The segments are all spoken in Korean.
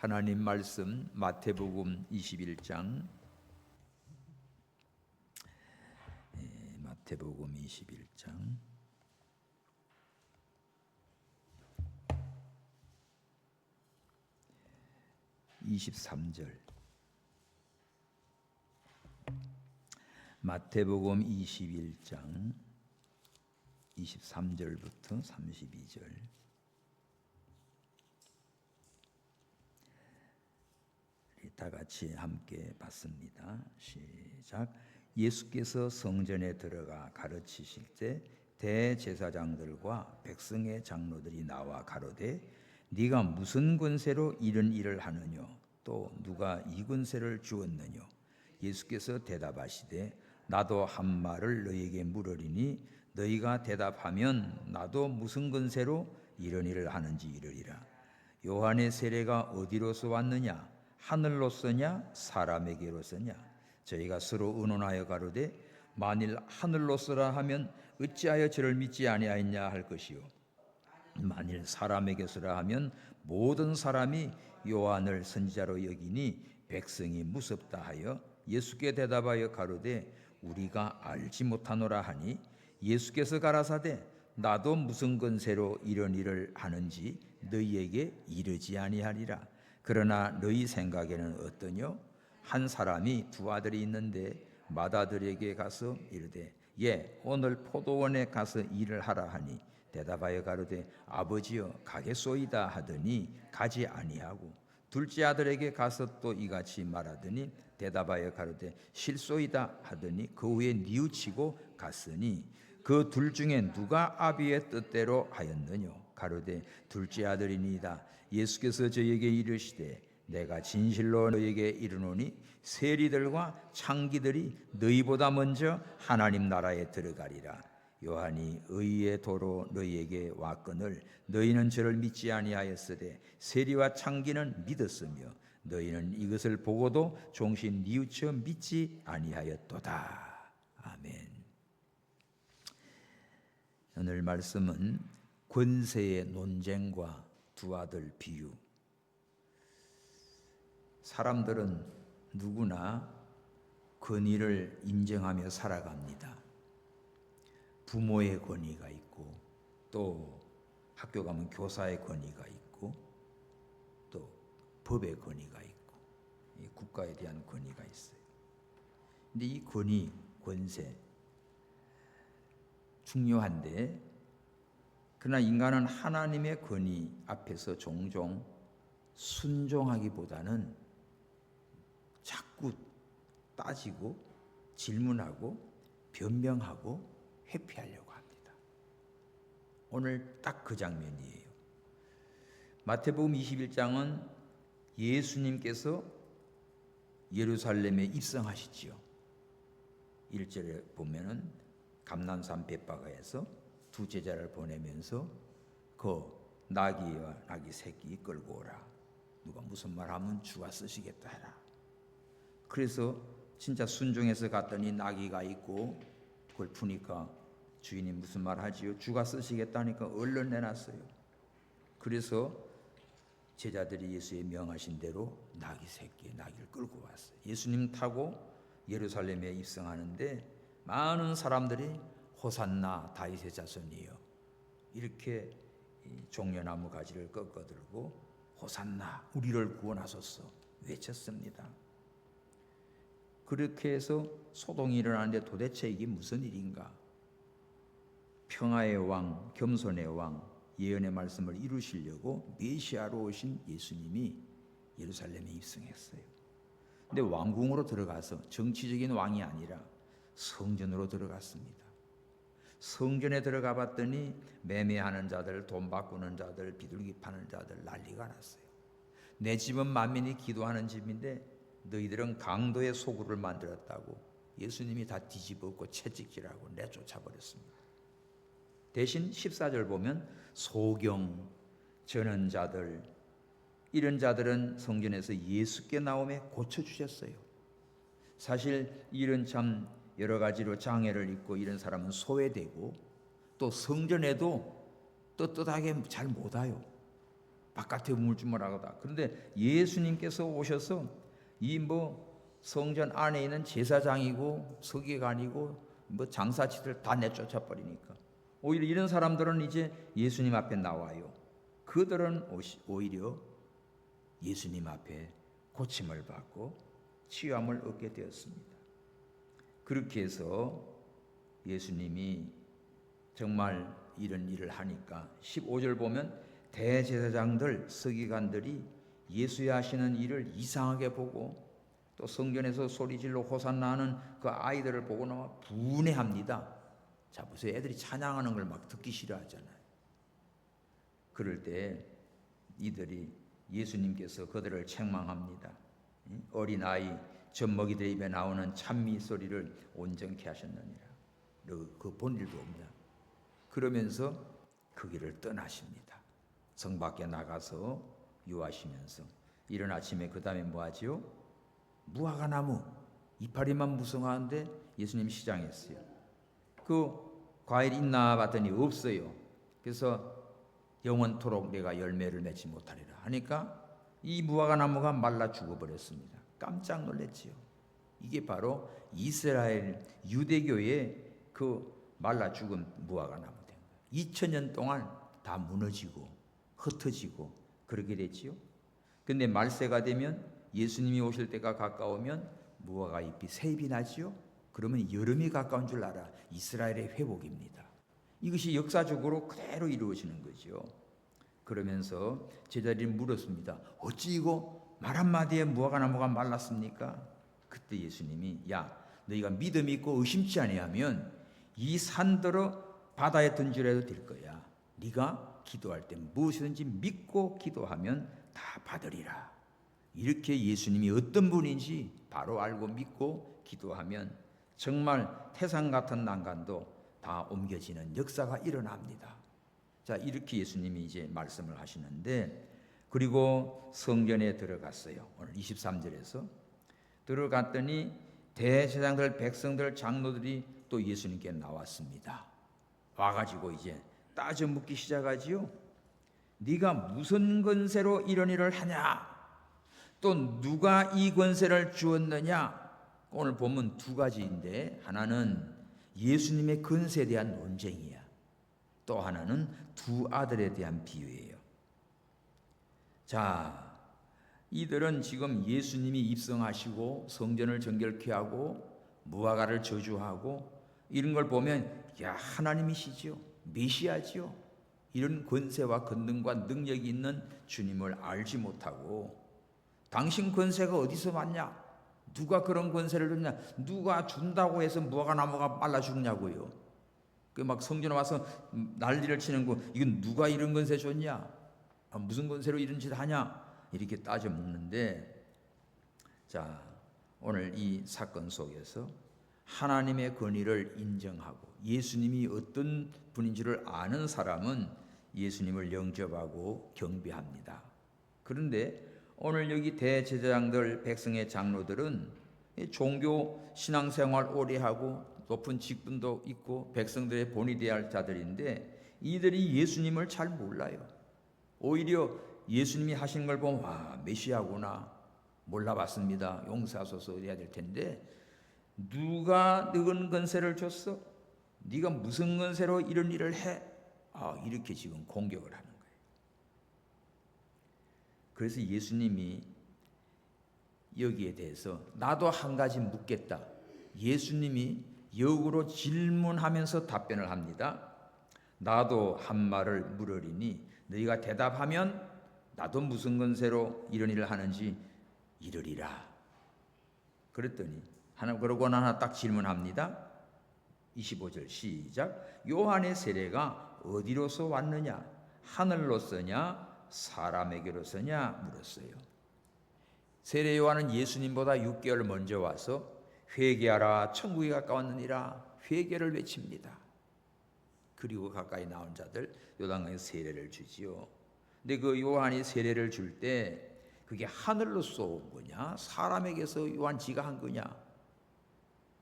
하나님 말씀 마태복음 21장 마태복음 21장 23절 마태복음 21장 23절부터 32절 다 같이 함께 봤습니다. 시작. 예수께서 성전에 들어가 가르치실 때 대제사장들과 백성의 장로들이 나와 가로되 네가 무슨 권세로 이런 일을 하느뇨? 또 누가 이 권세를 주었느뇨? 예수께서 대답하시되 나도 한 말을 너희에게 물으리니 너희가 대답하면 나도 무슨 권세로 이런 일을 하는지 이르리라. 요한의 세례가 어디로서 왔느냐? 하늘로서냐 사람에게로서냐? 저희가 서로 의논하여 가로되 만일 하늘로서라 하면 어찌하여 저를 믿지 아니하였냐 할 것이요 만일 사람에게서라 하면 모든 사람이 요한을 선지자로 여기니 백성이 무섭다 하여 예수께 대답하여 가로되 우리가 알지 못하노라 하니 예수께서 가라사대 나도 무슨 권세로 이런 일을 하는지 너희에게 이르지 아니하리라. 그러나 너희 생각에는 어떠뇨? 한 사람이 두 아들이 있는데 맏아들에게 가서 이르되 오늘 포도원에 가서 일을 하라 하니 대답하여 가로되 아버지여 가겠소이다 하더니 가지 아니하고 둘째 아들에게 가서 또 이같이 말하더니 대답하여 가로되 실소이다 하더니 그 후에 뉘우치고 갔으니 그 둘 중에 누가 아비의 뜻대로 하였느뇨? 가로되 둘째 아들이니이다. 예수께서 저에게 이르시되 내가 진실로 너에게 이르노니 세리들과 창기들이 너희보다 먼저 하나님 나라에 들어가리라. 요한이 의의 도로 너희에게 왔거늘 너희는 저를 믿지 아니하였으되 세리와 창기는 믿었으며 너희는 이것을 보고도 종신 뉘우쳐 믿지 아니하였도다. 아멘. 오늘 말씀은 권세의 논쟁과 두 아들 비유. 사람들은 누구나 권위를 인정하며 살아갑니다. 부모의 권위가 있고 또 학교 가면 교사의 권위가 있고 또 법의 권위가 있고 국가에 대한 권위가 있어요. 근데 이 권위, 권세 중요한데 그러나 인간은 하나님의 권위 앞에서 종종 순종하기보다는 자꾸 따지고 질문하고 변명하고 회피하려고 합니다. 오늘 딱 그 장면이에요. 마태복음 21장은 예수님께서 예루살렘에 입성하시지요. 1절에 보면은 감난산 벳바가에서 두 제자를 보내면서 그 나귀와 나귀 새끼 끌고 오라. 누가 무슨 말하면 주가 쓰시겠다 해라. 그래서 진짜 순종해서 갔더니 나귀가 있고 그걸 푸니까 주인이 무슨 말 하지요? 주가 쓰시겠다니까 얼른 내놨어요. 그래서 제자들이 예수의 명하신 대로 나귀 새끼 나귀를 끌고 왔어요. 예수님 타고 예루살렘에 입성하는데 많은 사람들이 호산나 다윗의 자손이여 이렇게 종려나무 가지를 꺾어들고 호산나 우리를 구원하소서 외쳤습니다. 그렇게 해서 소동이 일어나는데 도대체 이게 무슨 일인가? 평화의 왕, 겸손의 왕, 예언의 말씀을 이루시려고 메시아로 오신 예수님이 예루살렘에 입성했어요. 근데 왕궁으로 들어가서 정치적인 왕이 아니라 성전으로 들어갔습니다. 성전에 들어가 봤더니 매매하는 자들, 돈 바꾸는 자들, 비둘기 파는 자들 난리가 났어요. 내 집은 만민이 기도하는 집인데 너희들은 강도의 소굴을 만들었다고 예수님이 다 뒤집었고 채찍질하고 내쫓아 버렸습니다. 대신 14절 보면 소경, 전한 자들 이런 자들은 성전에서 예수께 나오며 고쳐주셨어요. 사실 이런 참 여러 가지로 장애를 입고 이런 사람은 소외되고 또 성전에도 떳떳하게 잘 못 와요. 바깥에 우물쭈물하다. 그런데 예수님께서 오셔서 이 성전 안에 있는 제사장이고 서기관이고 장사치들 다 내쫓아 버리니까 오히려 이런 사람들은 이제 예수님 앞에 나와요. 그들은 오히려 예수님 앞에 고침을 받고 치유함을 얻게 되었습니다. 그렇게 해서 예수님이 정말 이런 일을 하니까 15절 보면 대제사장들, 서기관들이 예수의 하시는 일을 이상하게 보고 또 성전에서 소리질러 호산나 하는 그 아이들을 보고 나와 분해합니다. 자, 보세요. 애들이 찬양하는 걸 막 듣기 싫어하잖아요. 그럴 때 이들이 예수님께서 그들을 책망합니다. 어린아이 젖먹이들 입에 나오는 찬미 소리를 온전케 하셨느니라. 그 본 일도 없냐. 그러면서 그 길을 떠나십니다. 성 밖에 나가서 유하시면서 이른 아침에 그 다음에 뭐 하지요? 무화과 나무 이파리만 무성한데 예수님 시장했어요. 그 과일 있나 봤더니 없어요. 그래서 영원토록 내가 열매를 맺지 못하리라 하니까 이 무화과 나무가 말라 죽어버렸습니다. 깜짝 놀랐지요. 이게 바로 이스라엘 유대교의 그 말라 죽은 무화과 나무 된 거예요. 2000년 동안 다 무너지고 흩어지고 그렇게 됐지요. 근데 말세가 되면 예수님이 오실 때가 가까우면 무화과 잎이 새 잎이 나지요. 그러면 여름이 가까운 줄 알아. 이스라엘의 회복입니다. 이것이 역사적으로 그대로 이루어지는 거죠. 그러면서 제자들이 물었습니다. 어찌 이거 말 한마디에 무화과 나무가 말랐습니까? 그때 예수님이 야 너희가 믿음 있고 의심치 아니하면 이 산들어 바다에 던지려도 될 거야. 네가 기도할 때 무엇이든지 믿고 기도하면 다 받으리라. 이렇게 예수님이 어떤 분인지 바로 알고 믿고 기도하면 정말 태산 같은 난간도 다 옮겨지는 역사가 일어납니다. 자, 이렇게 예수님이 이제 말씀을 하시는데 그리고 성전에 들어갔어요. 오늘 23절에서 들어갔더니 대제사장들, 백성들, 장로들이 또 예수님께 나왔습니다. 와가지고 이제 따져 묻기 시작하지요. 네가 무슨 권세로 이런 일을 하냐? 또 누가 이 권세를 주었느냐? 오늘 보면 두 가지인데 하나는 예수님의 권세에 대한 논쟁이야. 또 하나는 두 아들에 대한 비유예요. 자, 이들은 지금 예수님이 입성하시고 성전을 정결케 하고 무화과를 저주하고 이런 걸 보면 야 하나님이시지요. 메시아지요. 이런 권세와 권능과 능력이 있는 주님을 알지 못하고 당신 권세가 어디서 왔냐? 누가 그런 권세를 줬냐? 누가 준다고 해서 무화과 나무가 말라 죽냐고요. 그 막 성전에 와서 난리를 치는 거 이건 누가 이런 권세 줬냐? 무슨 권세로 이런 짓 하냐? 이렇게 따져 묻는데 자 오늘 이 사건 속에서 하나님의 권위를 인정하고 예수님이 어떤 분인지를 아는 사람은 예수님을 영접하고 경배합니다. 그런데 오늘 여기 대제사장들, 백성의 장로들은 종교 신앙생활 오래 하고 높은 직분도 있고 백성들의 본이 되어야 할 자들인데 이들이 예수님을 잘 몰라요. 오히려 예수님이 하신 걸 보면 와 메시아구나 몰라봤습니다. 용서하소서 해야 될 텐데 누가 너건 권세를 줬어? 네가 무슨 권세로 이런 일을 해? 이렇게 지금 공격을 하는 거예요. 그래서 예수님이 여기에 대해서 나도 한 가지 묻겠다. 예수님이 역으로 질문하면서 답변을 합니다. 나도 한 말을 물으리니 너희가 대답하면 나도 무슨 권세로 이런 일을 하는지 이르리라. 그랬더니 그러고 하나 딱 질문합니다. 25절 시작. 요한의 세례가 어디로서 왔느냐? 하늘로서냐? 사람에게로서냐? 물었어요. 세례 요한은 예수님보다 6개월 먼저 와서 회개하라 천국이 가까웠느니라 회개를 외칩니다. 그리고 가까이 나온 자들 요단강에 세례를 주지요. 근데 그 요한이 세례를 줄 때 그게 하늘로서 온 거냐? 사람에게서 요한 지가 한 거냐?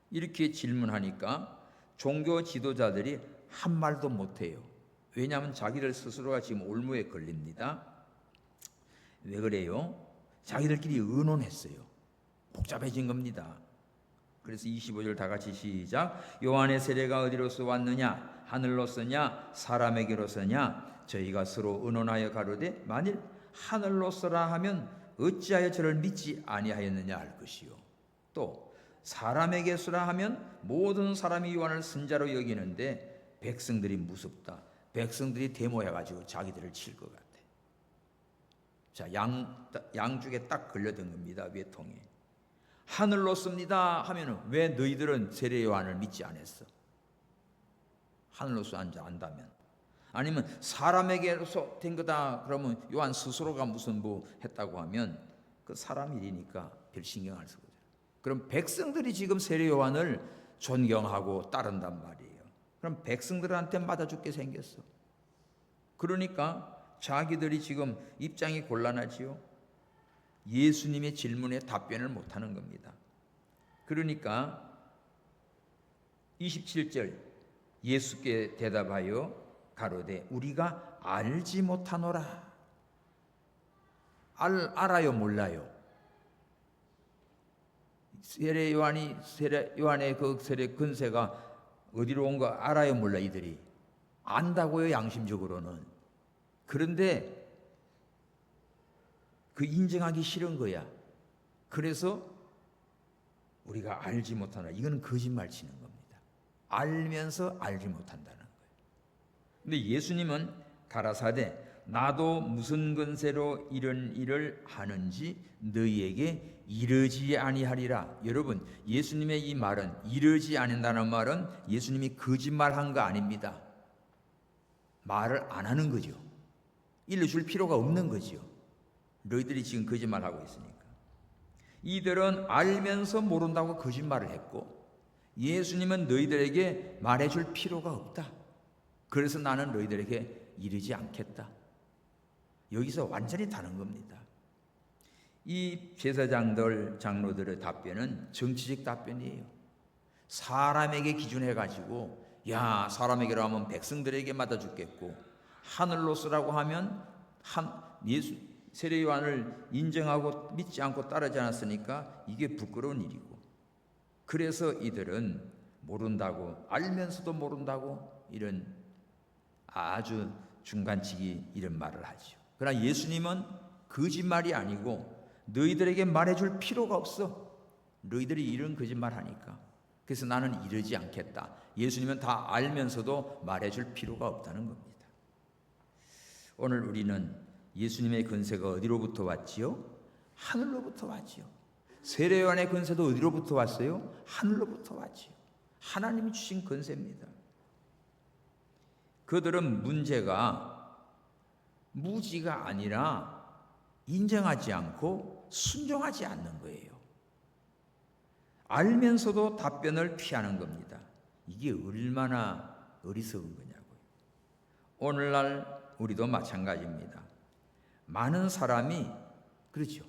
이렇게 질문하니까 종교 지도자들이 한 말도 못해요. 왜냐하면 자기들 스스로가 지금 올무에 걸립니다. 왜 그래요? 자기들끼리 의논했어요. 복잡해진 겁니다. 그래서 25절 다 같이 시작. 요한의 세례가 어디로서 왔느냐? 하늘로서냐? 사람에게로서냐? 저희가 서로 의논하여 가로되 만일 하늘로서라 하면 어찌하여 저를 믿지 아니하였느냐 할 것이요. 또 사람에게서라 하면 모든 사람이 요한을 선자로 여기는데 백성들이 무섭다. 백성들이 데모해가지고 자기들을 칠 것 같아. 자, 양쪽에 딱 걸려든 겁니다. 외통에. 하늘로 씁니다 하면은 왜 너희들은 세례 요한을 믿지 않았어? 하늘로서 안다면. 아니면 사람에게서 된 거다 그러면 요한 스스로가 무슨 뭐 했다고 하면 그 사람 일이니까 별 신경 안 쓰거든. 그럼 백성들이 지금 세례 요한을 존경하고 따른단 말이에요. 그럼 백성들한테 맞아 죽게 생겼어. 그러니까 자기들이 지금 입장이 곤란하지요. 예수님의 질문에 답변을 못하는 겁니다. 그러니까 27절 예수께 대답하여 가로되 우리가 알지 못하노라. 알아요 몰라요? 세례 요한의 그 세례 근세가 어디로 온 거 알아요 몰라? 이들이 안다고요, 양심적으로는. 그런데 그 인정하기 싫은 거야. 그래서 우리가 알지 못하노라. 이건 거짓말 치는 겁니다. 알면서 알지 못한다는 거예요. 근데 예수님은 가라사대 나도 무슨 근세로 이런 일을 하는지 너희에게 이르지 아니하리라. 여러분, 예수님의 이 말은, 이르지 않는다는 말은 예수님이 거짓말한 거 아닙니다. 말을 안 하는 거죠. 일러줄 필요가 없는 거죠. 너희들이 지금 거짓말하고 있으니까. 이들은 알면서 모른다고 거짓말을 했고 예수님은 너희들에게 말해줄 필요가 없다. 그래서 나는 너희들에게 이르지 않겠다. 여기서 완전히 다른 겁니다. 이 제사장들, 장로들의 답변은 정치적 답변이에요. 사람에게 기준해가지고 야, 사람에게로 하면 백성들에게 맞아 죽겠고 하늘로 쓰라고 하면 세례 요한을 인정하고 믿지 않고 따르지 않았으니까 이게 부끄러운 일이고, 그래서 이들은 모른다고, 알면서도 모른다고 이런 아주 중간치기 이런 말을 하죠. 그러나 예수님은 거짓말이 아니고 너희들에게 말해줄 필요가 없어. 너희들이 이런 거짓말 하니까. 그래서 나는 이러지 않겠다. 예수님은 다 알면서도 말해줄 필요가 없다는 겁니다. 오늘 우리는 예수님의 근세가 어디로부터 왔지요? 하늘로부터 왔지요. 세례 요한의 근세도 어디로부터 왔어요? 하늘로부터 왔지요. 하나님이 주신 근세입니다. 그들은 문제가 무지가 아니라 인정하지 않고 순종하지 않는 거예요. 알면서도 답변을 피하는 겁니다. 이게 얼마나 어리석은 거냐고요. 오늘날 우리도 마찬가지입니다. 많은 사람이 그렇죠.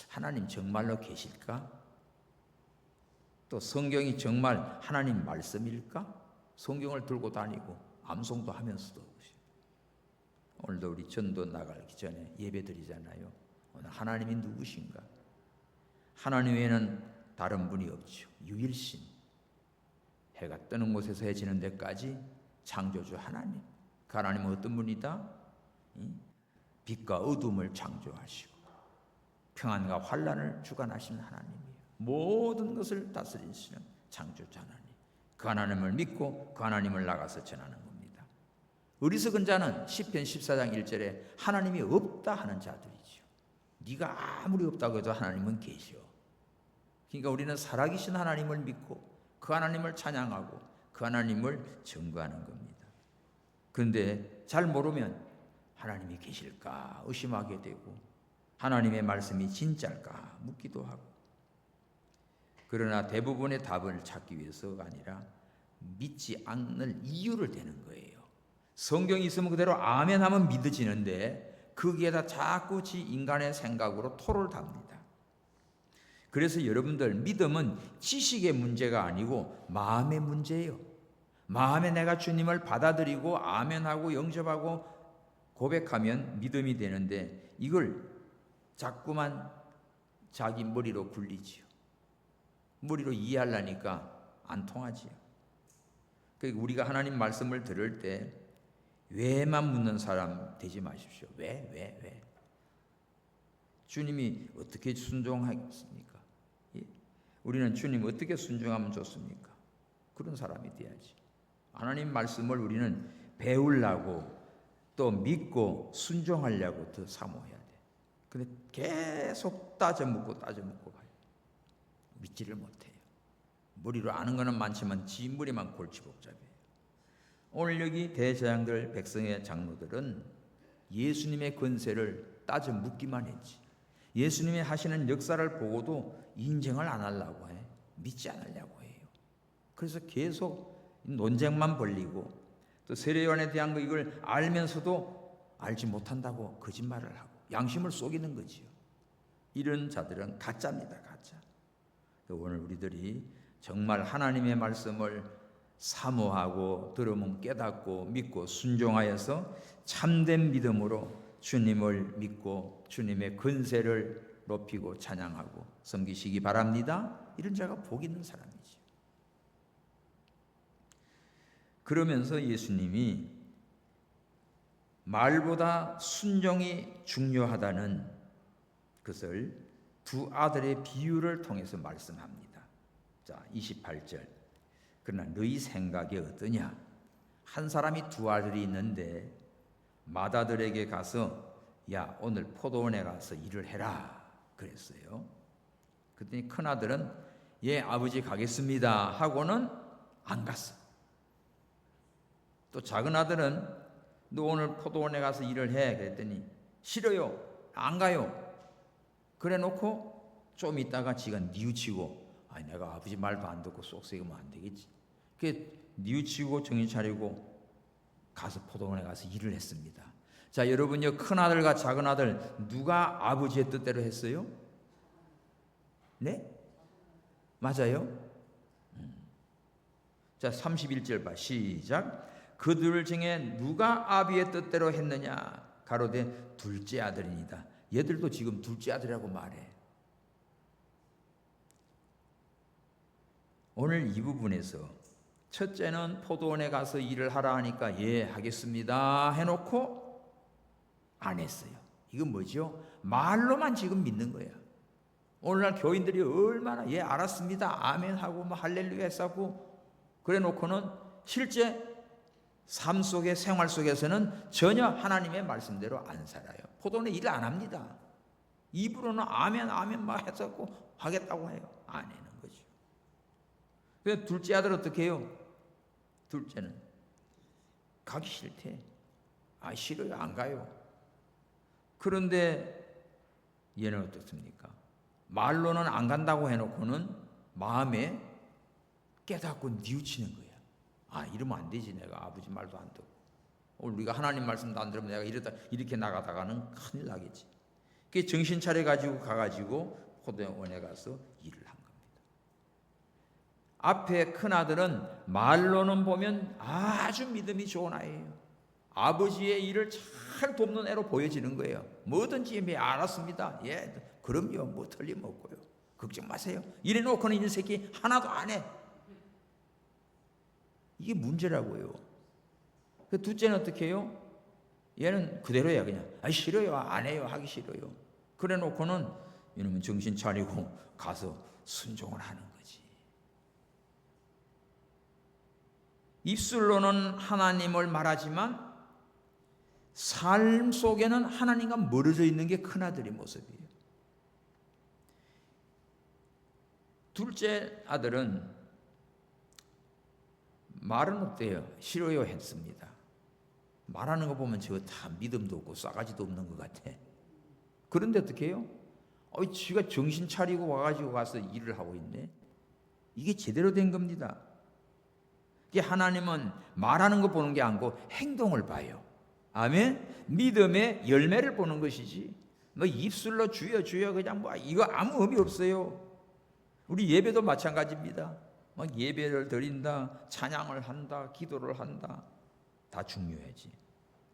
하나님 정말로 계실까? 또 성경이 정말 하나님 말씀일까? 성경을 들고 다니고 암송도 하면서도 오늘도 우리 전도 나가기 전에 예배 드리잖아요. 오늘 하나님이 누구신가? 하나님 외에는 다른 분이 없죠. 유일신. 해가 뜨는 곳에서 해 지는 데까지 창조주 하나님. 그 하나님은 어떤 분이다? 빛과 어둠을 창조하시고 평안과 환난을 주관하시는 하나님이에요. 모든 것을 다스리시는 창조주 하나님. 그 하나님을 믿고 그 하나님을 나가서 전하는 겁니다. 어리석은 자는 시편 14장 1절에 하나님이 없다 하는 자들이죠. 네가 아무리 없다고 해도 하나님은 계셔. 그러니까 우리는 살아계신 하나님을 믿고 그 하나님을 찬양하고 그 하나님을 증거하는 겁니다. 그런데 잘 모르면 하나님이 계실까 의심하게 되고 하나님의 말씀이 진짜일까 묻기도 하고, 그러나 대부분의 답을 찾기 위해서가 아니라 믿지 않는 이유를 대는 거예요. 성경이 있으면 그대로 아멘 하면 믿어지는데 거기에다 자꾸 지 인간의 생각으로 토를 답니다. 그래서 여러분들, 믿음은 지식의 문제가 아니고 마음의 문제예요. 마음에 내가 주님을 받아들이고 아멘하고 영접하고 고백하면 믿음이 되는데 이걸 자꾸만 자기 머리로 굴리지요. 머리로 이해하려니까 안 통하지요. 그러니까 우리가 하나님 말씀을 들을 때 왜만 묻는 사람 되지 마십시오. 왜? 주님이 어떻게 순종하겠습니까? 예? 우리는 주님 어떻게 순종하면 좋습니까? 그런 사람이 돼야지. 하나님 말씀을 우리는 배우려고 또 믿고 순종하려고 더 사모해야 돼. 근데 계속 따져 묻고 가요. 믿지를 못해요. 머리로 아는 거는 많지만 지 머리만 골치 복잡해요. 오늘 여기 대제사장들, 백성의 장로들은 예수님의 권세를 따져 묻기만 했지. 예수님이 하시는 역사를 보고도 인정을 안 하려고 해. 믿지 않으려고 해요. 그래서 계속 논쟁만 벌리고 또 세례요한에 대한 거 이걸 알면서도 알지 못한다고 거짓말을 하고 양심을 속이는 거지요. 이런 자들은 가짜입니다. 가짜. 오늘 우리들이 정말 하나님의 말씀을 사모하고 들으면 깨닫고 믿고 순종하여서 참된 믿음으로 주님을 믿고 주님의 권세를 높이고 찬양하고 섬기시기 바랍니다. 이런 자가 복 있는 사람이죠. 그러면서 예수님이 말보다 순종이 중요하다는 것을 두 아들의 비유를 통해서 말씀합니다. 자, 28절. 그러나 너희 생각이 어떠냐? 한 사람이 두 아들이 있는데 맏아들에게 가서 야, 오늘 포도원에 가서 일을 해라 그랬어요. 그랬더니 큰아들은 예, 아버지 가겠습니다 하고는 안 갔어. 또 작은 아들은 너 오늘 포도원에 가서 일을 해 그랬더니 싫어요, 안 가요. 그래 놓고 좀 있다가 지가 뉘우치고 아니 내가 아버지 말도 안 듣고 쏙 새기면 안 되겠지. 그게 뉘우치고 정신 차리고 가서 포도원에 가서 일을 했습니다. 자, 여러분요, 큰 아들과 작은 아들 누가 아버지의 뜻대로 했어요? 네? 맞아요? 자, 31절 봐. 시작. 그들 중에 누가 아비의 뜻대로 했느냐? 가로되 둘째 아들이니다. 얘들도 지금 둘째 아들이라고 말해. 오늘 이 부분에서 첫째는 포도원에 가서 일을 하라 하니까 예, 하겠습니다 해놓고 안 했어요. 이건 뭐죠? 말로만 지금 믿는 거야. 오늘날 교인들이 얼마나 예, 알았습니다, 아멘 하고 뭐 할렐루야 했었고 그래 놓고는 실제 삶 속의 생활 속에서는 전혀 하나님의 말씀대로 안 살아요. 포도원에 일을 안 합니다. 입으로는 아멘 아멘 막 했었고 하겠다고 해요. 안 해는 거죠. 그래서 둘째 아들 어떻게 해요? 둘째는 가기 싫대. 아, 싫어요, 안 가요. 그런데 얘는 어떻습니까? 말로는 안 간다고 해놓고는 마음에 깨닫고 뉘우치는 거야. 아, 이러면 안 되지. 내가 아버지 말도 안 듣고 오늘 우리가 하나님 말씀도 안 들으면 내가 이렇게 나가다가는 큰일 나겠지. 그게 정신 차려 가지고 가가지고 포도원에 가서 일을 한 겁니다. 앞에 큰 아들은 말로는 보면 아주 믿음이 좋은 아이예요. 아버지의 일을 잘 돕는 애로 보여지는 거예요. 뭐든지 알았습니다. 예, 그럼요, 뭐 틀림없고요. 걱정 마세요. 이래 놓고는 이 새끼 하나도 안 해. 이게 문제라고요. 그 둘째는 어떻게 해요? 얘는 그대로야. 그냥 아, 싫어요, 안 해요, 하기 싫어요. 그래 놓고는 이놈은 정신 차리고 가서 순종을 하는 거지. 입술로는 하나님을 말하지만 삶 속에는 하나님과 멀어져 있는 게 큰아들의 모습이에요. 둘째 아들은 말은 어때요? 싫어요 했습니다. 말하는 거 보면 저거 다 믿음도 없고 싸가지도 없는 것 같아. 그런데 어떻게 해요? 지가 정신 차리고 와가지고 가서 일을 하고 있네. 이게 제대로 된 겁니다. 이게 하나님은 말하는 거 보는 게 아니고 행동을 봐요. 아멘? 믿음의 열매를 보는 것이지 뭐 입술로 주여 그냥 뭐 이거 아무 의미 없어요. 우리 예배도 마찬가지입니다. 막 예배를 드린다, 찬양을 한다, 기도를 한다, 다 중요하지.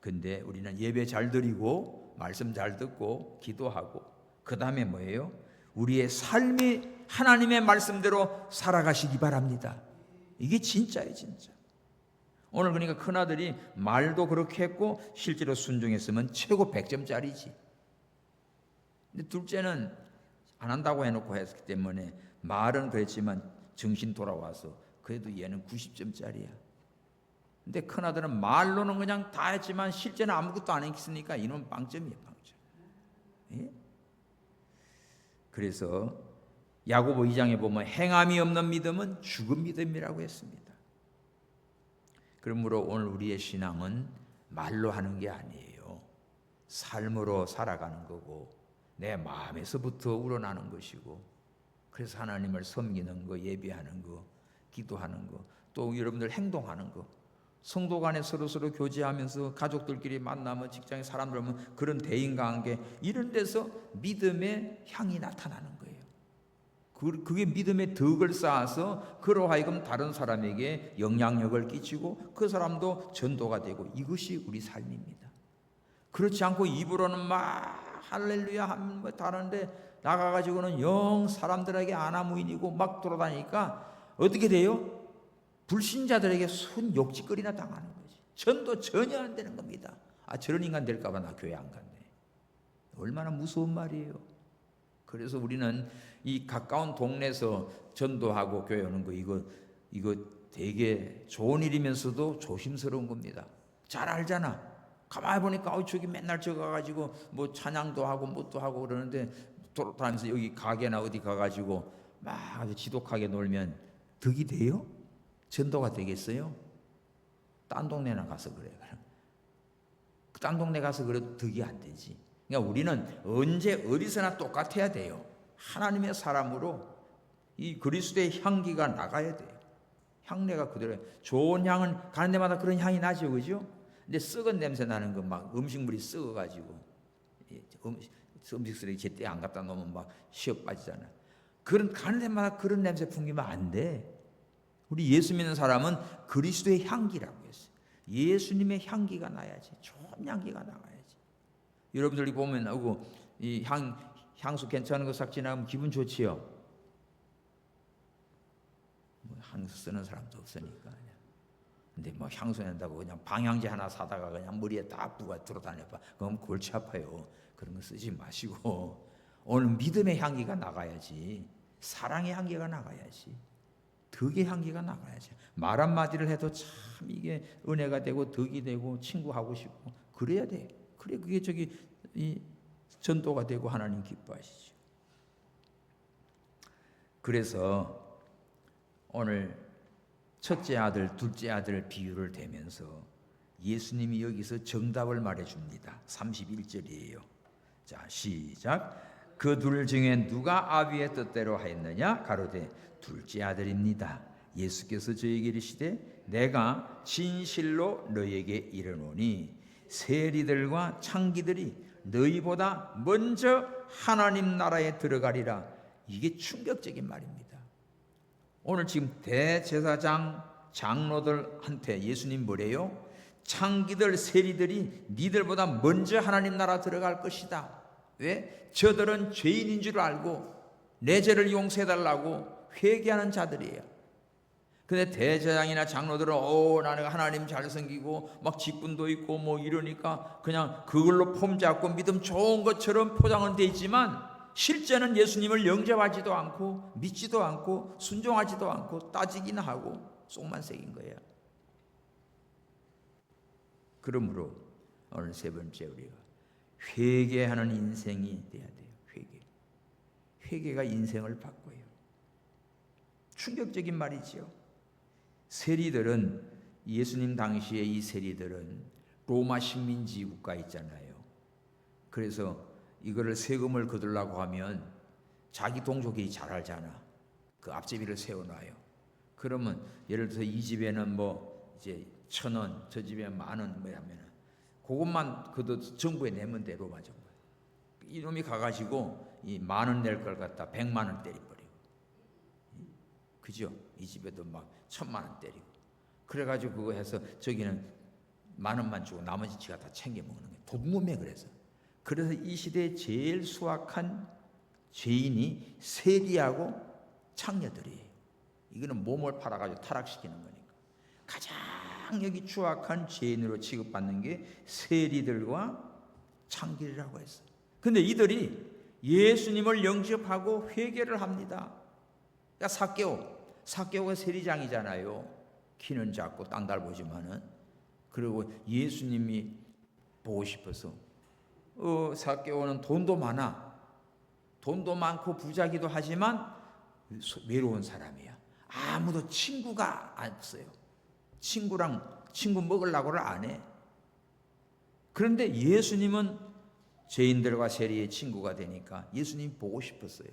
근데 우리는 예배 잘 드리고 말씀 잘 듣고 기도하고 그 다음에 뭐예요? 우리의 삶이 하나님의 말씀대로 살아가시기 바랍니다. 이게 진짜예요, 진짜. 오늘 그러니까 큰아들이 말도 그렇게 했고 실제로 순종했으면 최고 100점짜리지. 근데 둘째는 안 한다고 해놓고 했기 때문에 말은 그랬지만 정신 돌아와서 그래도 얘는 90점짜리야. 근데 큰아들은 말로는 그냥 다 했지만 실제는 아무것도 안 했으니까 이놈은 빵점이에요, 빵점. 예? 그래서 야고보 2장에 보면 행함이 없는 믿음은 죽은 믿음이라고 했습니다. 그러므로 오늘 우리의 신앙은 말로 하는 게 아니에요. 삶으로 살아가는 거고 내 마음에서부터 우러나는 것이고, 그래서 하나님을 섬기는 거, 예배하는 거, 기도하는 거, 또 여러분들 행동하는 거, 성도 간에 서로 교제하면서 가족들끼리 만나면, 직장에 사람들 오면 그런 대인관계, 이런 데서 믿음의 향이 나타나는 거예요. 그게 믿음의 덕을 쌓아서 그로 하여금 다른 사람에게 영향력을 끼치고 그 사람도 전도가 되고, 이것이 우리 삶입니다. 그렇지 않고 입으로는 막 할렐루야 하면 뭐 다른데 나가가지고는 영 사람들에게 아나무인이고 막 돌아다니니까 어떻게 돼요? 불신자들에게 손 욕짓거리나 당하는 거지. 전도 전혀 안 되는 겁니다. 아, 저런 인간 될까봐 나 교회 안 갔네. 얼마나 무서운 말이에요. 그래서 우리는 이 가까운 동네에서 전도하고 교회 오는 거, 이거 되게 좋은 일이면서도 조심스러운 겁니다. 잘 알잖아. 가만히 보니까 저기 맨날 저 가가지고 뭐 찬양도 하고 뭣도 하고 그러는데, 돌아다니면서 여기 가게나 어디 가가지고 막 지독하게 놀면 덕이 돼요? 전도가 되겠어요? 딴 동네나 가서 그래. 딴 동네 가서 그래도 덕이 안 되지. 그러니까 우리는 언제 어디서나 똑같아야 돼요. 하나님의 사람으로 이 그리스도의 향기가 나가야 돼요. 향내가 그대로. 좋은 향은 가는 데마다 그런 향이 나죠, 그죠? 근데 썩은 냄새 나는 거, 막 음식물이 썩어가지고 음식 쓰레기 제때 안 갖다 놓으면 막 시업 빠지잖아. 그런 가는 데마다 그런 냄새 풍기면 안 돼. 우리 예수 믿는 사람은 그리스도의 향기라고 했어요. 예수님의 향기가 나야지. 좋은 향기가 나가야지. 여러분들이 보면 이 향수 괜찮은 거 싹 지나가면 기분 좋지요. 뭐 향수 쓰는 사람도 없으니까. 근데 뭐 향수 낸다고 그냥 방향제 하나 사다가 그냥 머리에 딱 부가 들어다녀봐. 그럼 골치 아파요. 그런 거 쓰지 마시고 오늘 믿음의 향기가 나가야지. 사랑의 향기가 나가야지. 덕의 향기가 나가야지. 말 한마디를 해도 참 이게 은혜가 되고 덕이 되고 친구하고 싶고 그래야 돼. 그래 그게 이 전도가 되고 하나님 기뻐하시죠. 그래서 오늘 첫째 아들, 둘째 아들 비유를 대면서 예수님이 여기서 정답을 말해줍니다. 31절이에요. 자, 시작. 그 둘 중에 누가 아비의 뜻대로 하였느냐? 가로되 둘째 아들입니다. 예수께서 저에게 이르시되 내가 진실로 너에게 이르노니 세리들과 창기들이 너희보다 먼저 하나님 나라에 들어가리라. 이게 충격적인 말입니다. 오늘 지금 대제사장 장로들한테 예수님 뭐래요? 창기들 세리들이 니들보다 먼저 하나님 나라 들어갈 것이다. 왜? 저들은 죄인인 줄 알고 내 죄를 용서해달라고 회개하는 자들이에요. 근데 대제사장이나 장로들은 나는 하나님 잘생기고 막 직분도 있고 뭐 이러니까 그냥 그걸로 폼 잡고 믿음 좋은 것처럼 포장은 돼 있지만 실제는 예수님을 영접하지도 않고 믿지도 않고 순종하지도 않고 따지기나 하고 속만 새긴 거예요. 그러므로 오늘 세 번째 우리가 회개하는 인생이 돼야 돼요. 회개가 인생을 바꿔요. 충격적인 말이지요. 세리들은 예수님 당시에 이 세리들은 로마 식민지 국가 있잖아요. 그래서 이거를 세금을 거두려고 하면 자기 동족이 잘 알잖아. 그 앞제비를 세워놔요. 그러면 예를 들어서 이 집에는 뭐 이제 1,000원, 저 집에 10,000원 뭐 하면은 그것만 그도 정부에 내면 돼. 로마 정부. 이놈이 가가지고 이 10,000원 낼 걸 갖다 100,000원 때려버려. 그죠? 이 집에도 막 1,000,000원 때리고. 그래가지고 그거 해서 저기는 10,000원만 주고 나머지 지가 다 챙겨 먹는 거예요. 도둑놈에 그래서. 그래서 이 시대에 제일 수악한 죄인이 세리하고 창녀들이에요. 이거는 몸을 팔아가지고 타락시키는 거니까. 가장 여기 추악한 죄인으로 취급받는 게 세리들과 창기들이라고 했어요. 근데 이들이 예수님을 영접하고 회개를 합니다. 그러니까 사개오가 세리장이잖아요. 키는 작고 땅달보지만은. 그리고 예수님이 보고 싶어서 사개오는 돈도 많고 부자기도 하지만 외로운 사람이야. 아무도 친구가 없어요. 친구 먹으려고를 안 해. 그런데 예수님은 죄인들과 세리의 친구가 되니까 예수님 보고 싶었어요.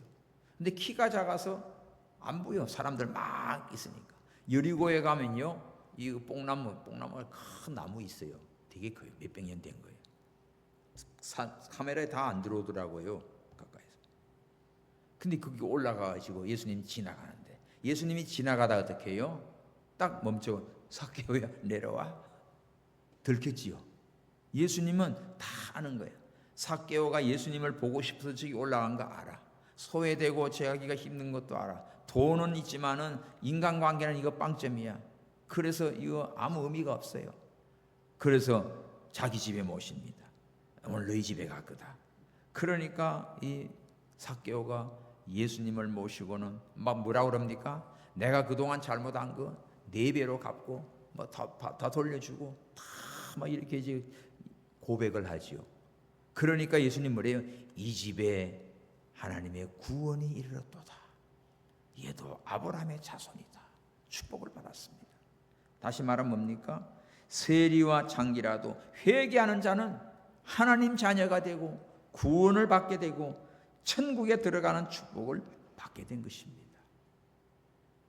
근데 키가 작아서 안 보여. 사람들 막 있으니까. 여리고에 가면요, 이 뽕나무가 큰 나무 있어요. 되게 커요. 몇백 년 된 거예요. 카메라에 다 안 들어오더라고요, 가까이서. 근데 거기 올라가가지고 예수님이 지나가는데, 예수님이 지나가다 어떻게 해요? 딱 멈춰. 삭개오야, 내려와. 들켰지요. 예수님은 다 아는 거예요. 삭개오가 예수님을 보고 싶어서 저기 올라간 거 알아. 소외되고 제하기가 힘든 것도 알아. 돈은 있지만은 인간관계는 이거 빵점이야. 그래서 이거 아무 의미가 없어요. 그래서 자기 집에 모십니다. 오늘 너희 집에 갈 거다. 그러니까 이 삭개오가 예수님을 모시고는 막 뭐라고 그럽니까? 내가 그동안 잘못한 거 4배로 갚고 뭐 다 돌려주고 다 막 이렇게 이제 고백을 하지요. 그러니까 예수님 뭐래요? 이 집에 하나님의 구원이 이르렀도다. 얘도 아브라함의 자손이다. 축복을 받았습니다. 다시 말하면 뭡니까? 세리와 창기라도 회개하는 자는 하나님 자녀가 되고 구원을 받게 되고 천국에 들어가는 축복을 받게 된 것입니다.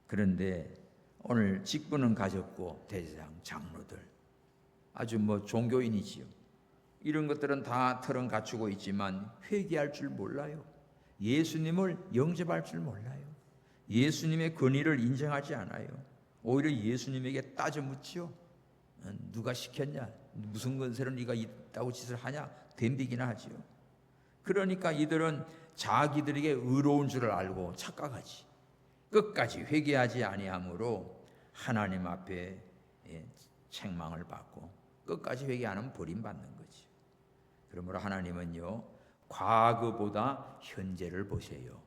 그런데 오늘 직분은 가졌고 대제사장, 장로들 아주 종교인이지요. 이런 것들은 다 털은 갖추고 있지만 회개할 줄 몰라요. 예수님을 영접할 줄 몰라요. 예수님의 권위를 인정하지 않아요. 오히려 예수님에게 따져 묻지요. 누가 시켰냐? 무슨 권세로 네가 이따구 짓을 하냐? 덤비기나 하지요. 그러니까 이들은 자기들에게 의로운 줄을 알고 착각하지. 끝까지 회개하지 아니하므로 하나님 앞에 책망을 받고 끝까지 회개 안 하면 버림받는 거지. 그러므로 하나님은요, 과거보다 현재를 보세요.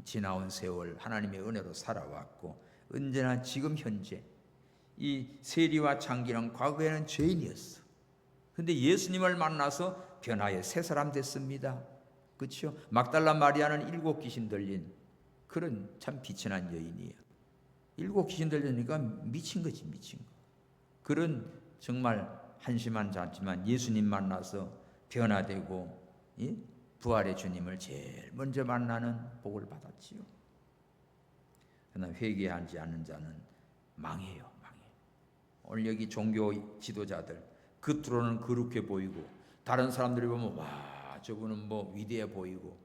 지나온 세월 하나님의 은혜로 살아왔고 언제나 지금 현재 이 세리와 창기는 과거에는 죄인이었어. 근데 예수님을 만나서 변화의 새 사람 됐습니다. 그렇죠? 막달라 마리아는 7 귀신 들린 그런 참 비천한 여인이에요. 7 귀신 들리니까 미친 거지, 미친 거. 그런 정말 한심한 자지만 예수님 만나서 변화되고 부활의 주님을 제일 먼저 만나는 복을 받았지요. 그러나 회개하지 않는 자는 망해요, 망해. 오늘 여기 종교 지도자들 겉으로는 거룩해 보이고 다른 사람들이 보면 와 저분은 위대해 보이고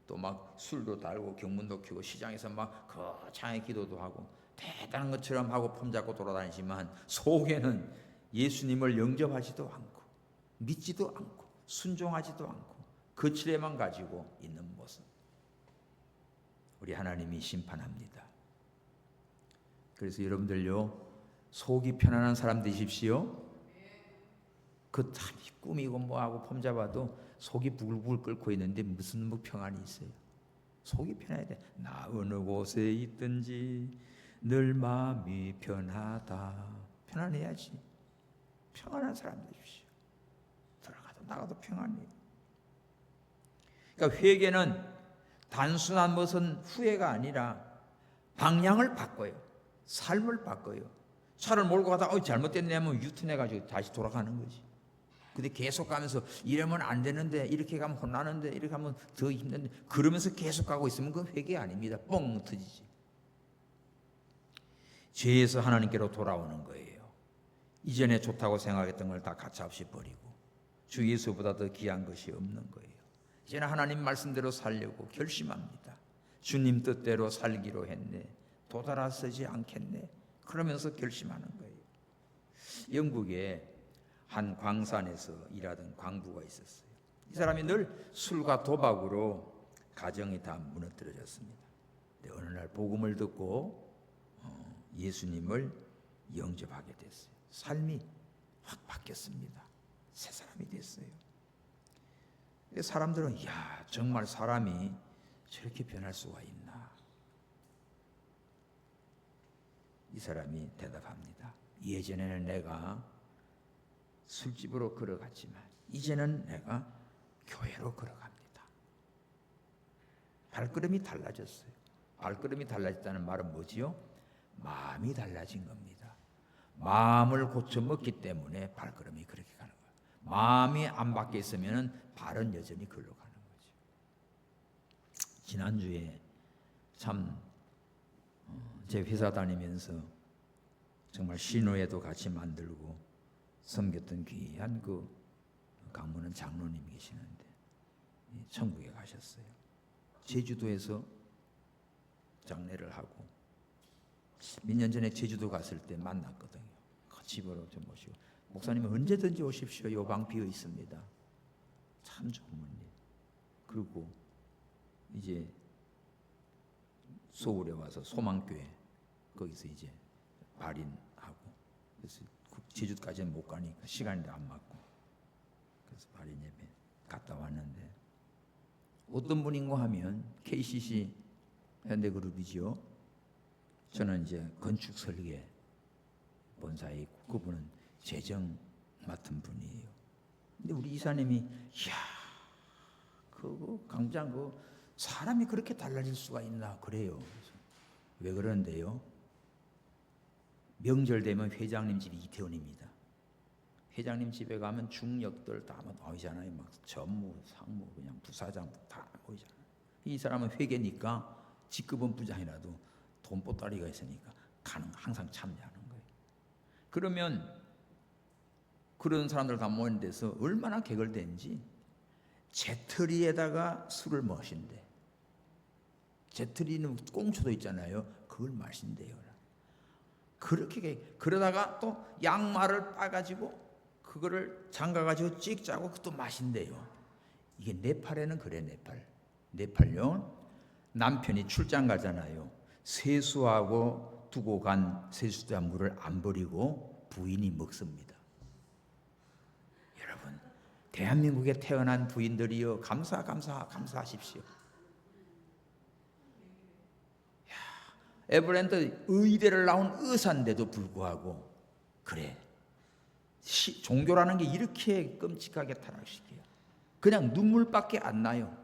또 막 술도 달고 경문도 켜고 시장에서 막 거창하게 기도도 하고 대단한 것처럼 하고 폼잡고 돌아다니지만 속에는 예수님을 영접하지도 않고 믿지도 않고 순종하지도 않고 거칠애만 가지고 있는 모습. 우리 하나님이 심판합니다. 그래서 여러분들요, 속이 편안한 사람 되십시오. 그 참 꾸미고 뭐하고 폼잡아도 속이 부글부글 끓고 있는데 무슨 평안이 있어요. 속이 편해야 돼. 나 어느 곳에 있든지 늘 마음이 편하다. 편안해야지. 평안한 사람 되십시오. 들어가도 나가도 평안해요. 그러니까 회개는 단순한 무슨 후회가 아니라 방향을 바꿔요. 삶을 바꿔요. 차를 몰고 가다가 잘못됐네 하면 유턴해가지고 다시 돌아가는 거지. 근데 계속 가면서 이러면 안 되는데 이렇게 가면 혼나는데 이렇게 하면 더 힘든데 그러면서 계속 가고 있으면 그건 회개 아닙니다. 뻥 터지지. 죄에서 하나님께로 돌아오는 거예요. 이전에 좋다고 생각했던 걸 다 가차없이 버리고 주 예수보다 더 귀한 것이 없는 거예요. 이제는 하나님 말씀대로 살려고 결심합니다. 주님 뜻대로 살기로 했네. 도달하지 않겠네. 그러면서 결심하는 거예요. 영국에 한 광산에서 일하던 광부가 있었어요. 이 사람이 늘 술과 도박으로 가정이 다 무너뜨려졌습니다. 근데 어느 날 복음을 듣고 예수님을 영접하게 됐어요. 삶이 확 바뀌었습니다. 새 사람이 됐어요. 사람들은 야, 정말 사람이 저렇게 변할 수가 있나? 이 사람이 대답합니다. 예전에는 내가 술집으로 걸어갔지만 이제는 내가 교회로 걸어갑니다. 발걸음이 달라졌어요. 발걸음이 달라졌다는 말은 뭐지요? 마음이 달라진 겁니다. 마음을 고쳐먹기 때문에 발걸음이 그렇게 가는 거예요. 마음이 안 바뀌어 있으면 발은 여전히 걸로 가는 거죠. 지난주에 참 제 회사 다니면서 정말 신호회도 같이 만들고 섬겼던 귀한 그 강문은 장로님이 계시는데 천국에 가셨어요. 제주도에서 장례를 하고 몇 년 전에 제주도 갔을 때 만났거든요. 집으로 좀 모시고 목사님은 언제든지 오십시오. 요 방 비어 있습니다. 참 좋은 일. 그리고 이제 서울에 와서 소망교회 거기서 이제 발인하고 그래서 제주도까지는 못 가니까 시간이 안 맞고 그래서 발인 예배 갔다 왔는데 어떤 분인가 하면 KCC 현대그룹이죠. 저는 이제 건축 설계 본사에 있고 그분은 재정 맡은 분이에요. 근데 우리 이사님이 이야 그거 강장 그 사람이 그렇게 달라질 수가 있나 그래요. 그래서 왜 그러는데요? 명절 되면 회장님 집이 이태원입니다. 회장님 집에 가면 중역들 다 모이잖아요. 막 전무, 상무, 그냥 부사장 다 모이잖아요. 이 사람은 회계니까 직급은 부장이라도 돈 보따리가 있으니까 항상 참여하는 거예요. 그러면 그런 사람들 다 모이는 데서 얼마나 개걸된지 재터리에다가 술을 마신대. 재터리는 꽁초도 있잖아요. 그걸 마신대요. 그렇게 그러다가 또 양말을 빠가지고 그거를 잠가가지고 찍 짜고 그것도 마신대요. 이게 네팔에는 그래. 네팔요. 남편이 출장 가잖아요. 세수하고 두고 간 세수자물을 안 버리고 부인이 먹습니다. 여러분, 대한민국에 태어난 부인들이요 감사하십시오. 에버랜드 의대를 나온 의사인데도 불구하고 그래 종교라는 게 이렇게 끔찍하게 타락시켜요. 그냥 눈물밖에 안 나요.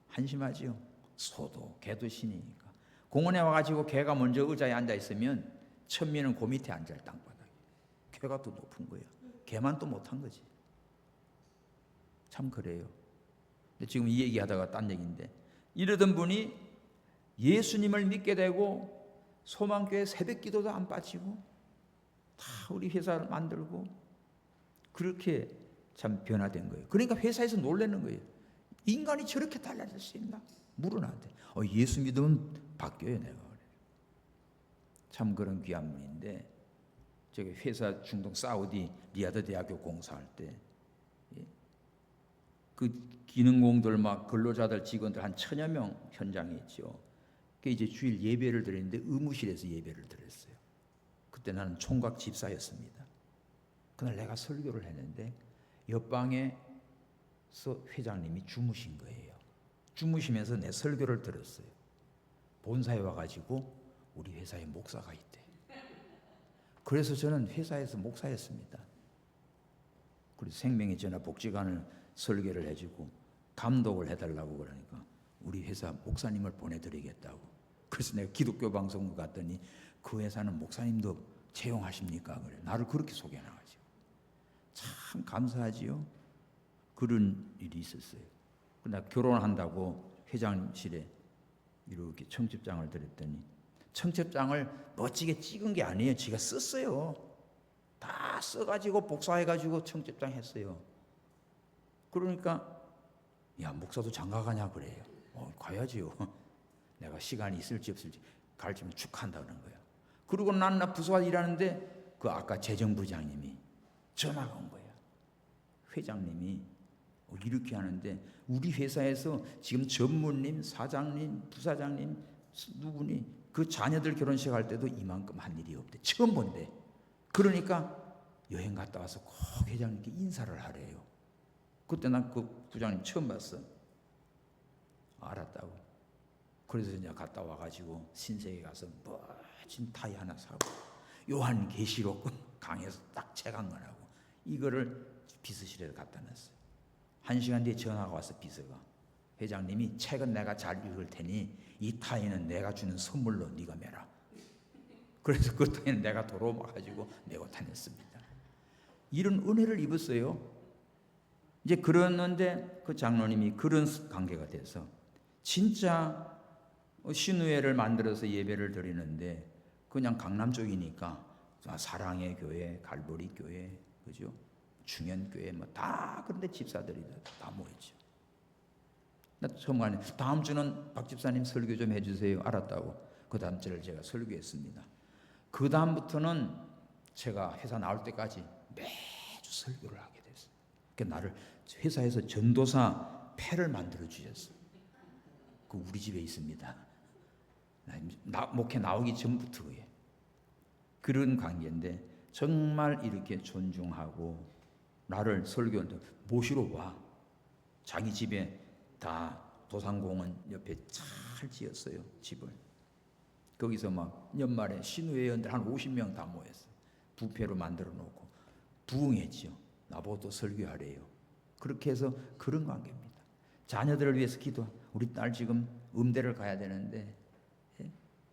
한심하지요. 소도 개도 신이니까 공원에 와가지고 개가 먼저 의자에 앉아 있으면 천미는 그 밑에 앉을 땅바닥에 개가 또 높은 거예요. 개만 또 못한 거지. 참 그래요. 근데 지금 이 얘기하다가 딴 얘기인데 이러던 분이 예수님을 믿게 되고 소망교회 새벽기도도 안 빠지고 다 우리 회사를 만들고 그렇게 참 변화된 거예요. 그러니까 회사에서 놀라는 거예요. 인간이 저렇게 달라질 수 있나? 물어나한테 예수 믿으면 바뀌어요. 내가 그래. 참 그런 귀한 분인데 저기 회사 중동 사우디 리야드 대학교 공사할 때 그 기능공들 막 근로자들 직원들 한 1000여 명 현장에 있죠. 이제 주일 예배를 드렸는데 의무실에서 예배를 드렸어요. 그때 나는 총각 집사였습니다. 그날 내가 설교를 했는데 옆방에서 회장님이 주무신 거예요. 주무시면서 내 설교를 들었어요. 본사에 와가지고 우리 회사에 목사가 있대. 그래서 저는 회사에서 목사였습니다. 그래서 생명의 전화 복지관을 설계를 해주고 감독을 해달라고 그러니까 우리 회사 목사님을 보내드리겠다고. 그래서 내가 기독교 방송국 갔더니 그 회사는 목사님도 채용하십니까? 그래. 나를 그렇게 소개해나가지고. 참 감사하지요. 그런 일이 있었어요. 나 결혼한다고 회장실에 이렇게 청첩장을 드렸더니 청첩장을 멋지게 찍은 게 아니에요. 지가 썼어요. 다 써가지고 복사해가지고 청첩장 했어요. 그러니까 야 목사도 장가가냐 그래요. 가야지요. 내가 시간이 있을지 없을지 갈지면 축하한다 그러는 거예요. 그리고 난 부서와 일하는데 그 아까 재정부장님이 전화가 온 거예요. 회장님이 이렇게 하는데 우리 회사에서 지금 전무님, 사장님, 부사장님 누구니 그 자녀들 결혼식 할 때도 이만큼 한 일이 없대. 처음 본대. 그러니까 여행 갔다 와서 꼭 회장님께 인사를 하래요. 그때 난 그 부장님 처음 봤어. 알았다고. 그래서 이제 갔다 와가지고 신세계 가서 멋진 타이 하나 사고 요한계시록 강에서 딱 책 한 권하고 이거를 비서실에 갖다 놨어요. 1시간 뒤에 전화가 와서 비서가 회장님이 책은 내가 잘 읽을 테니 이 타이는 내가 주는 선물로 네가 매라. 그래서 그 타이는 내가 도로 막아가지고 메고 다녔습니다. 이런 은혜를 입었어요. 이제 그러는데 그 장로님이 그런 관계가 돼서 진짜 신우회를 만들어서 예배를 드리는데 그냥 강남 쪽이니까 사랑의 교회, 갈보리 교회, 그죠? 중현교회 뭐 다 그런데 집사들이 다 모였죠. 나 처음 가네. 다음 주는 박 집사님 설교 좀 해주세요. 알았다고. 그 다음 주를 제가 설교했습니다. 그 다음부터는 제가 회사 나올 때까지 매주 설교를 하게 됐어요. 그러니까 나를 회사에서 전도사 패를 만들어 주셨어요. 그 우리 집에 있습니다. 목회 나오기 전부터예요. 그런 관계인데 정말 이렇게 존중하고 나를 설교한테 모시러 와. 자기 집에 다 도산공원 옆에 잘 지었어요. 집을. 거기서 막 연말에 신우회원들 한 50명 다 모였어요. 부페로 만들어 놓고 부응했죠. 나보고 설교하래요. 그렇게 해서 그런 관계입니다. 자녀들을 위해서 기도. 우리 딸 지금 음대를 가야 되는데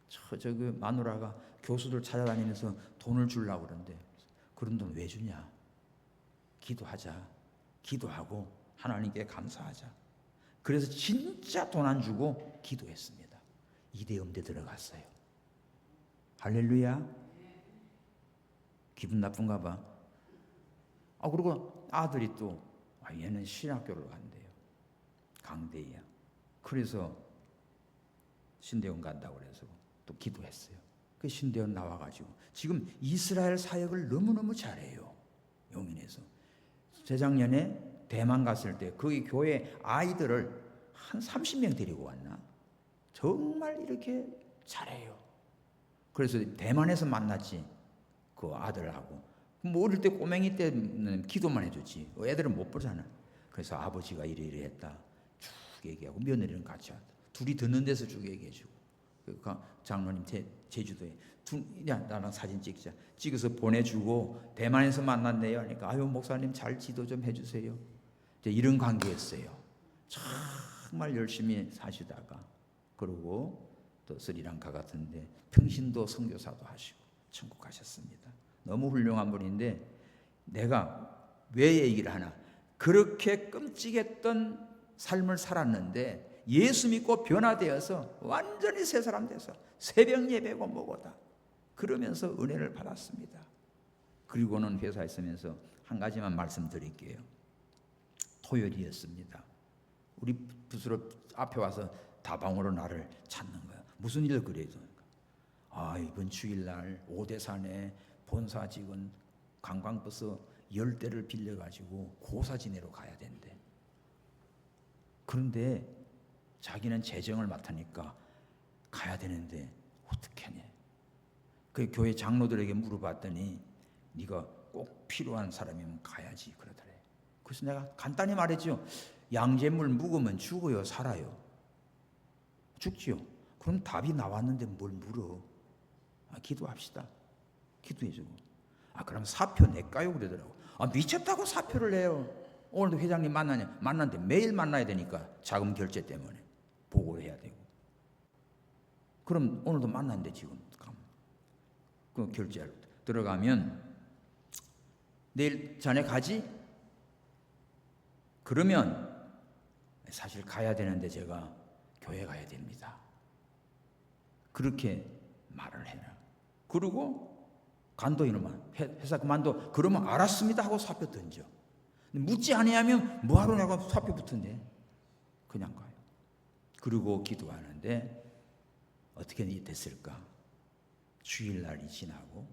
저기 마누라가 교수들 찾아다니면서 돈을 주려고 그러는데 그런 돈 왜 주냐? 기도하자. 기도하고 하나님께 감사하자. 그래서 진짜 돈 안 주고 기도했습니다. 이대 음대 들어갔어요. 할렐루야. 기분 나쁜가 봐. 그리고 아들이 또 얘는 신학교를 간대요. 강대야. 그래서 신대원 간다고 그래서 또 기도했어요. 그 신대원 나와가지고 지금 이스라엘 사역을 너무너무 잘해요. 용인에서. 재작년에 대만 갔을 때 거기 교회 아이들을 한 30명 데리고 왔나? 정말 이렇게 잘해요. 그래서 대만에서 만났지. 그 아들하고. 뭐 어릴 때 꼬맹이 때는 기도만 해줬지. 애들은 못 보잖아. 그래서 아버지가 이래 했다. 쭉 얘기하고 며느리는 같이 하다. 둘이 듣는 데서 쭉 얘기해주고. 그러니까 장로님 제주도에 야 나랑 사진 찍자. 찍어서 보내주고 대만에서 만났네요. 하니까 아유 목사님 잘 지도 좀 해주세요. 이제 이런 관계였어요. 정말 열심히 사시다가 그러고 또 스리랑카 같은데 평신도 선교사도 하시고 천국 가셨습니다. 너무 훌륭한 분인데 내가 왜 얘기를 하나? 그렇게 끔찍했던 삶을 살았는데 예수 믿고 변화되어서 완전히 새 사람 돼서 새벽 예배고 뭐고다. 그러면서 은혜를 받았습니다. 그리고는 회사에 있으면서 한 가지만 말씀드릴게요. 토요일이었습니다. 우리 부스로 앞에 와서 다방으로 나를 찾는 거야. 무슨 일을 그래요? 이번 주일날 오대산에 본사직은 관광버스 10대를 빌려가지고 고사 지내러 가야 된대. 그런데 자기는 재정을 맡으니까 가야 되는데 어떻게 하냐. 그 교회 장로들에게 물어봤더니 네가 꼭 필요한 사람이면 가야지 그러더래. 그래서 내가 간단히 말했죠. 양잿물 묵으면 죽어요, 살아요? 죽지요. 그럼 답이 나왔는데 뭘 물어? 기도합시다. 기도해주고. 그럼 사표 낼까요? 그러더라고. 미쳤다고 사표를 내요. 오늘도 회장님 만났는데 매일 만나야 되니까 자금 결제 때문에 보고를 해야 되고. 그럼 오늘도 만났는데 지금 그 결제하러 들어가면 내일 자네 가지? 그러면 사실 가야 되는데 제가 교회 가야 됩니다. 그렇게 말을 해라. 그리고 간도 이놈아 회사 그만둬. 그러면 알았습니다 하고 사표 던져. 묻지 아니하면 뭐하러 내가 사표 붙은데 그냥 가요. 그리고 기도하는데 어떻게 됐을까? 주일날이 지나고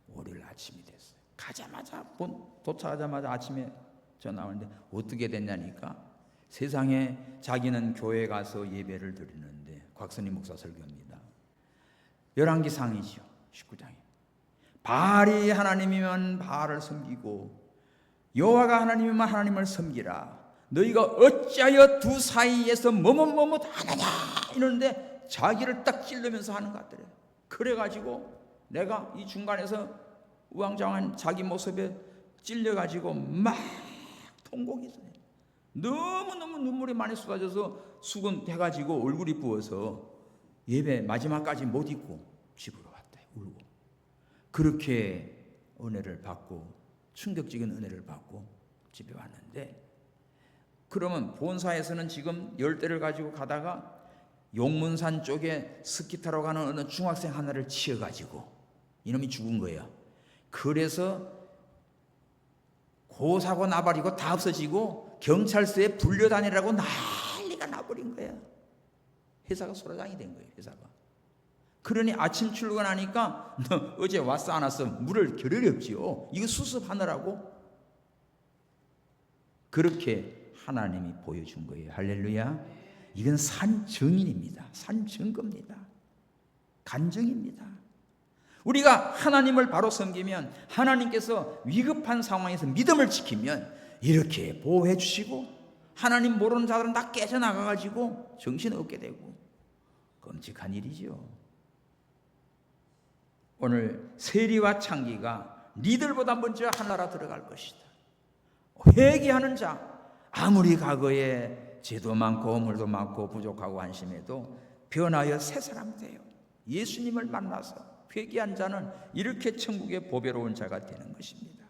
월요일 아침이 됐어요. 가자마자 도착하자마자 아침에 전화 오는데 어떻게 됐냐니까 세상에 자기는 교회 가서 예배를 드리는데 곽선희 목사 설교입니다. 열왕기상이죠. 19장에 바알이 하나님이면 바알을 섬기고 여호와가 하나님이면 하나님을 섬기라. 너희가 어찌하여 두 사이에서 뭐뭐뭐뭐 하느냐 이러는데 자기를 딱 찔르면서 하는 것 같더래요. 그래가지고 내가 이 중간에서 우왕좌왕한 자기 모습에 찔려가지고 막 통곡이 있어요. 너무너무 눈물이 많이 쏟아져서 수건해가지고 얼굴이 부어서 예배 마지막까지 못 있고 집으로 왔대. 울고. 그렇게 은혜를 받고 충격적인 은혜를 받고 집에 왔는데, 그러면 본사에서는 지금 열대를 가지고 가다가 용문산 쪽에 스키 타러 가는 어느 중학생 하나를 치어가지고 이놈이 죽은 거예요. 그래서 고사고 나발이고 다 없어지고 경찰서에 불려다니라고 난리가 나버린 거예요. 회사가 소라장이 된 거예요. 회사가. 그러니 아침 출근하니까 너 어제 왔어 안 왔어 물을 겨를이 없지요. 이거 수습하느라고. 그렇게 하나님이 보여준 거예요. 할렐루야. 이건 산증인입니다. 산증거입니다. 간증입니다. 우리가 하나님을 바로 섬기면 하나님께서 위급한 상황에서 믿음을 지키면 이렇게 보호해 주시고, 하나님 모르는 자들은 다 깨져나가가지고 정신없게 되고 끔찍한 일이죠. 오늘 세리와 창기가 니들보다 먼저 하나라 들어갈 것이다. 회개하는 자, 아무리 과거에 죄도 많고 허물도 많고 부족하고 한심해도 변하여 새 사람 돼요. 예수님을 만나서 회개한 자는 이렇게 천국의 보배로운 자가 되는 것입니다.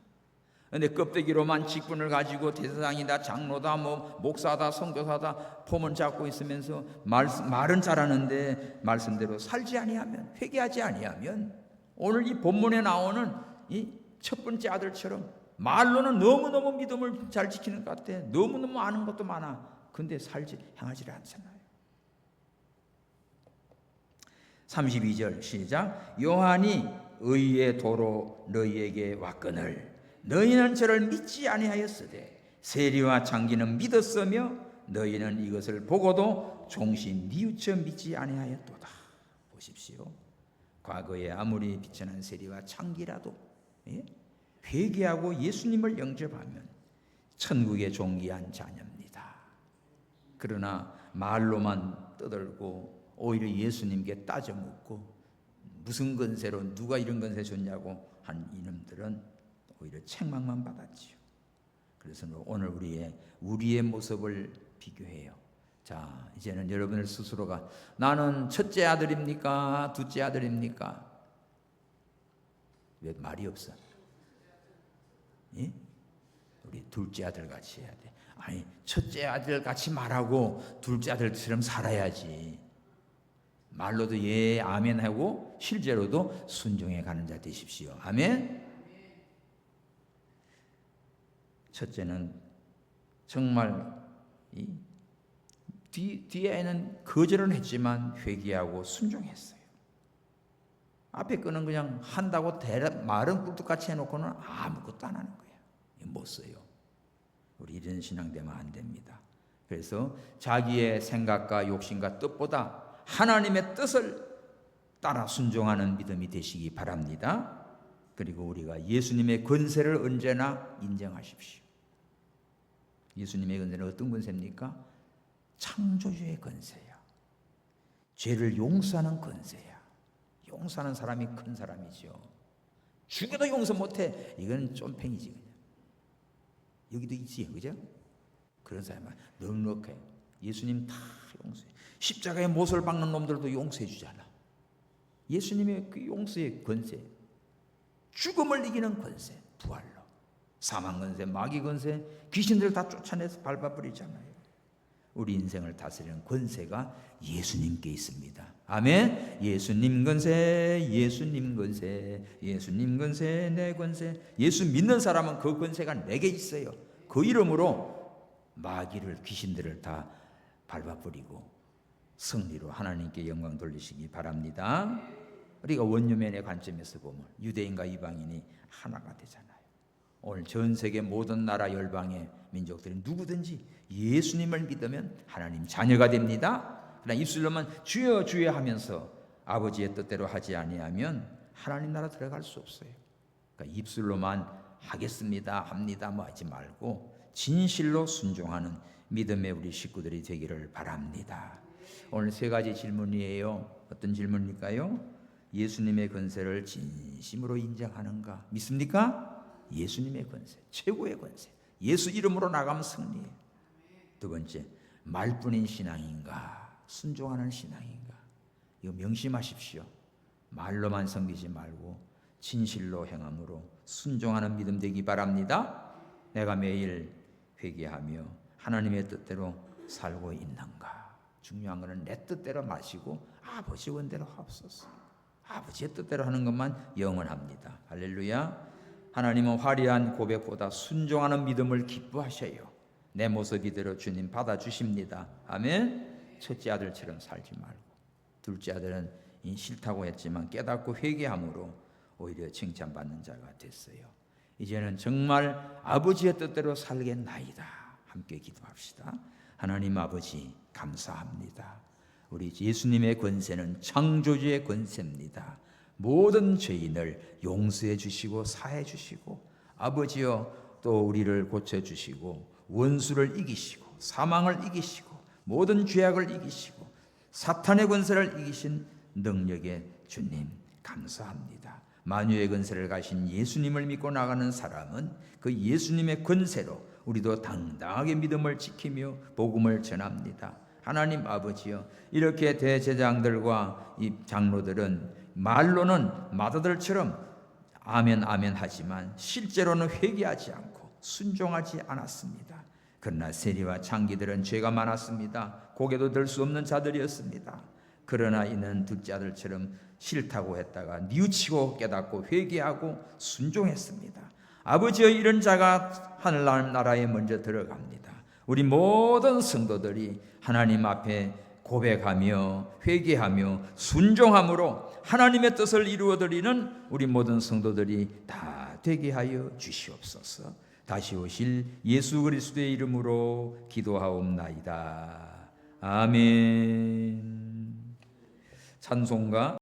그런데 껍데기로만 직분을 가지고 대사장이다, 장로다, 목사다, 선교사다 폼을 잡고 있으면서 말은 잘하는데 말씀대로 살지 아니하면, 회개하지 아니하면, 오늘 이 본문에 나오는 이 첫 번째 아들처럼 말로는 너무너무 믿음을 잘 지키는 것 같아. 너무너무 아는 것도 많아. 근데 행하지 않잖아요. 32절 시작. 요한이 의의 도로 너희에게 왔거늘 너희는 저를 믿지 아니하였으되 세리와 창기는 믿었으며 너희는 이것을 보고도 종신 뉘우쳐 믿지 아니하였도다. 보십시오. 과거에 아무리 비천한 세리와 창기라도 회개하고 예수님을 영접하면 천국에 종기한 자녀입니다. 그러나 말로만 떠들고 오히려 예수님께 따져 묻고 무슨 건세로 누가 이런 건세 줬냐고 한 이놈들은 오히려 책망만 받았지요. 그래서 오늘 우리의 모습을 비교해요. 자, 이제는 여러분들 스스로가 나는 첫째 아들입니까? 둘째 아들입니까? 왜 말이 없어? 예? 우리 둘째 아들 같이 해야 돼. 아니, 첫째 아들 같이 말하고 둘째 아들처럼 살아야지. 말로도 예, 아멘 하고 실제로도 순종해 가는 자 되십시오. 아멘. 첫째는 정말 뒤에는 거절은 했지만 회개하고 순종했어요. 앞에 거는 그냥 한다고 말은 꿀뚝같이 해놓고는 아무것도 안 하는 거예요. 못 써요. 우리 이런 신앙 되면 안 됩니다. 그래서 자기의 생각과 욕심과 뜻보다 하나님의 뜻을 따라 순종하는 믿음이 되시기 바랍니다. 그리고 우리가 예수님의 권세를 언제나 인정하십시오. 예수님의 권세는 어떤 권세입니까? 창조주의 권세야. 죄를 용서하는 권세야. 용서하는 사람이 큰 사람이죠. 죽여도 용서 못해. 이건 쫌팽이지 그냥. 여기도 있지, 그죠? 그런 사람은 넉넉해. 예수님 다 용서해. 십자가에 못을 박는 놈들도 용서해 주잖아. 예수님의 그 용서의 권세, 죽음을 이기는 권세, 부활로 사망 권세, 마귀 권세, 귀신들 다 쫓아내서 밟아버리잖아요. 우리 인생을 다스리는 권세가 예수님께 있습니다. 아멘. 예수님 권세, 예수님 권세, 예수님 권세, 내 권세. 예수 믿는 사람은 그 권세가 내게 있어요. 그 이름으로 마귀를, 귀신들을 다 밟아버리고 승리로 하나님께 영광 돌리시기 바랍니다. 우리가 원유면의 관점에서 보면 유대인과 이방인이 하나가 되잖아요. 오늘 전 세계 모든 나라 열방의 민족들이 누구든지 예수님을 믿으면 하나님 자녀가 됩니다. 그러나 입술로만 주여 주여 하면서 아버지의 뜻대로 하지 아니하면 하나님 나라 들어갈 수 없어요. 그러니까 입술로만 하겠습니다 합니다 뭐 하지 말고 진실로 순종하는 믿음의 우리 식구들이 되기를 바랍니다. 오늘 세 가지 질문이에요. 어떤 질문일까요? 예수님의 권세를 진심으로 인정하는가? 믿습니까? 예수님의 권세, 최고의 권세. 예수 이름으로 나가면 승리해요. 두 번째, 말뿐인 신앙인가? 순종하는 신앙인가? 이거 명심하십시오. 말로만 섬기지 말고 진실로 행함으로 순종하는 믿음 되기 바랍니다. 내가 매일 회개하며 하나님의 뜻대로 살고 있는가? 중요한 것은 내 뜻대로 마시고 아버지 원대로 하옵소서. 아버지의 뜻대로 하는 것만 영원합니다. 할렐루야. 하나님은 화려한 고백보다 순종하는 믿음을 기뻐하셔요. 내 모습 이대로 주님 받아주십니다. 아멘. 첫째 아들처럼 살지 말고 둘째 아들은 싫다고 했지만 깨닫고 회개함으로 오히려 칭찬받는 자가 됐어요. 이제는 정말 아버지의 뜻대로 살겠나이다. 함께 기도합시다. 하나님 아버지 감사합니다. 우리 예수님의 권세는 창조주의 권세입니다. 모든 죄인을 용서해 주시고 사해 주시고 아버지여 또 우리를 고쳐 주시고 원수를 이기시고 사망을 이기시고 모든 죄악을 이기시고 사탄의 권세를 이기신 능력의 주님 감사합니다. 만유의 권세를 가신 예수님을 믿고 나가는 사람은 그 예수님의 권세로 우리도 당당하게 믿음을 지키며 복음을 전합니다. 하나님 아버지여 이렇게 대제장들과 이 장로들은 말로는 마다들처럼 아멘 아멘 하지만 실제로는 회개하지 않고 순종하지 않았습니다. 그러나 세리와 창기들은 죄가 많았습니다. 고개도 들 수 없는 자들이었습니다. 그러나 이는 둘째 아들처럼 싫다고 했다가 뉘우치고 깨닫고 회개하고 순종했습니다. 아버지여 이런 자가 하늘나라에 먼저 들어갑니다. 우리 모든 성도들이 하나님 앞에 고백하며 회개하며 순종함으로 하나님의 뜻을 이루어드리는 우리 모든 성도들이 다 되게 하여 주시옵소서. 다시 오실 예수 그리스도의 이름으로 기도하옵나이다. 아멘. 찬송가